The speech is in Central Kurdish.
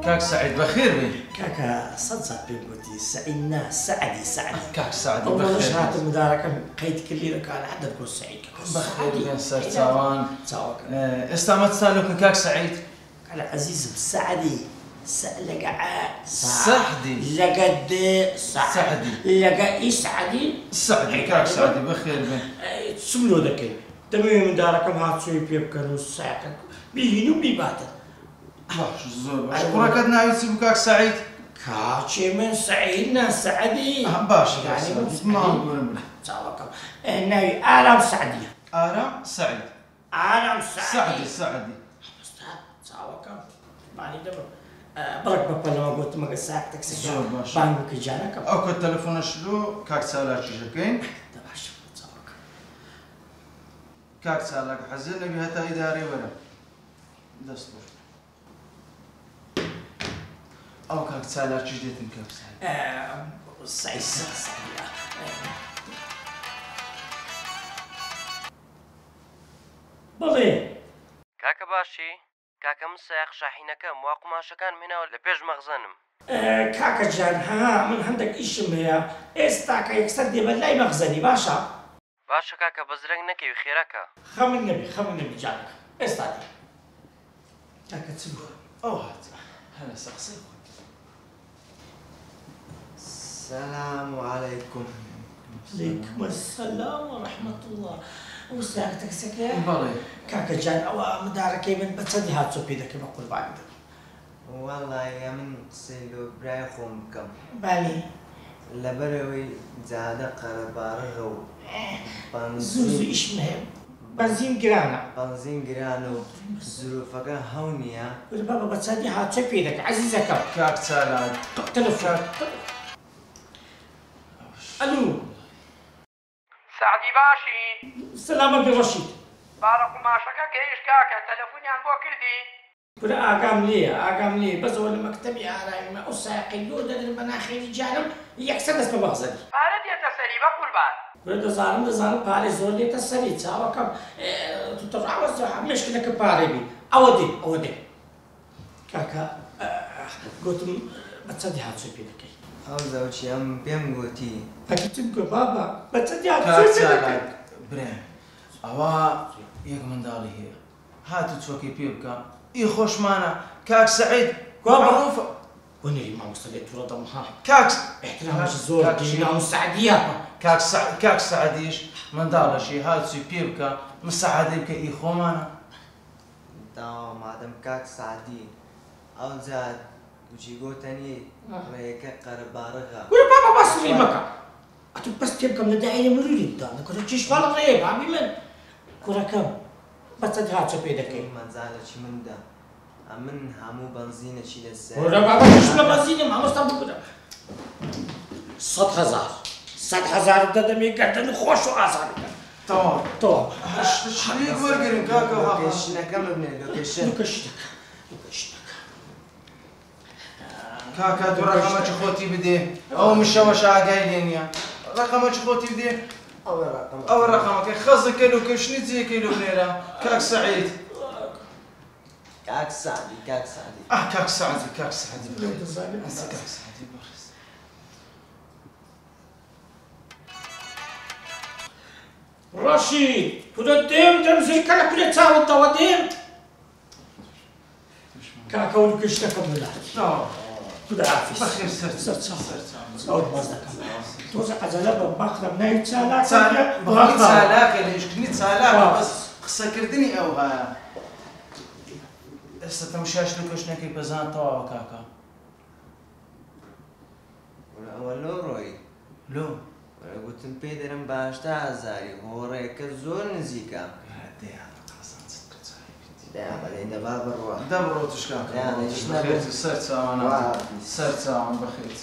كاك سعيد بخير بي. كاكا صدق بيقولي سعيدنا سعدي كاك سعيد أول بخير. شهادة المداركة قيد كلي كان عدد كل سعيد بخير بين سر تاوان. تاوك. استعملت سالوك كاك سعيد. على عزيز بسعدي لقى سعدي لقد سعدي لقى سعدي سعدي كاك سعدي بخير بين. تسملو ذاك تمام مداركة ما تسوي بيبكر وساعك بيهينو بيباتر. باش الزور أشكرك أدنى يوسف كاك سعيد. كاتشي من سعيدنا سعدي. باش يعني ما نقول تاوكم. ناوي آرام سعدي. آرام سعيد. آرام سعدي. تاوكم. ماني دبر. برك بابا لما قلت ما ساعتك زور باش. بانك جانك. أو كتلفون شلو كاك سالات شجكين. باش تاوكم. كاك سالك حزين نبي هتا إداري ولا. دستور. أو كاك سالات شجدتن كاك سعيد. سعيد. بلي. كاكا باشي كاكا مساق شاحينك مواقماشكان هنا ولا بيج مخزنم كاكا جان ها من عندك إيش ميا استاكا يكسدي بالله مخزني باشا كاكا بزرق نكي وخيرك خم النبي جانك استاكا كاكا تسوق أو هات هلا سقسي. السلام عليكم. عليكم السلام ورحمة الله. وساعتك سكين؟ بلي. كاكا جان أو مدارك من بتصدي هات سوبي ذاك بقول بعد. والله يا من سيلو برايخهم كم. بالي. لبروي زادة قربارغو. زوزو إيش مهم؟ بنزين جرانا. بنزين جرانو ظروفك هونية. بابا بتصدي هات سوبي ذاك عزيزك. كاك سالات. تلفون. ألو. سعدي باشي السلام عليكم رشيد. بارك ما شكا كيش كاكا تلفوني عن بوكردي كنا أقام لي بس هو المكتبي على ما أساق اللودة المناخير الجانب يكسب اسم مغزل. فارد يتسري بقول بعد كنا دزارم باري زولي تسري تساوى كم تتعاوز مشكلة كباري بي أودي كاكا قلت بتصدي هاتسو بيدك. أو زوجي أم بيم قوتي. فكتبك بابا بتصدي كاك هاتسو سالات. بيدك. برين. أوا يك من داري هي. هاتو تسوكي بيبكا. يخش معنا كاك سعيد. معروفة. وني ما وصلت ورا ضمها. كاك احترام الزور دينا مساعدية. كاك سعديش من دار شي هاتو بيبكا مساعد بك إخو معنا. داو مادام كاك سعدي. أو زاد وجي قوتني ويك قربارغا. ولا بابا بس في مكة. أنت بس تبقى من الداعي من الولد ده. أنا كنت تشيش فعلا غيب عمي من. كورا كم. بس تدهات سبيدك. ما زالت من ده. أمن همو بنزينة شيء لسه. ولا بابا مش لا بنزين ما مستعمل كده. 100,000 ده دمي قدر نخوش وعصابي. طبعا. شريك ورقرين كاكا وها. لوكيشن كم ابن لوكيشن. لوكشتك. كاكا تو رقمك خوتي بدي او مش واش قايلين يا رقمك خوتي بدي او رقمك خزك كيلو شنو زي كيلو بنيره كاك سعيد كاك سعدي. كاك سعدي كاك سعدي رشيد كده تمزي كلا كده تساوي التواديم كاكا ولوكشتك بلاد كده عارف بخير صرت عود مصدق توزع زلابة بخرب نايت سالاك بغيت سالاك ليش كنت سالاك بس خسكرتني او ها هسه تمشاش لوكشنا كي بزان طوا كاكا ولو روي لو قلت بيدرم باشتا زاري هو ريك زور نزيكا ده بعدين ده باب الروح دبروا تشكاك يعني بخير صرت ساعة بخير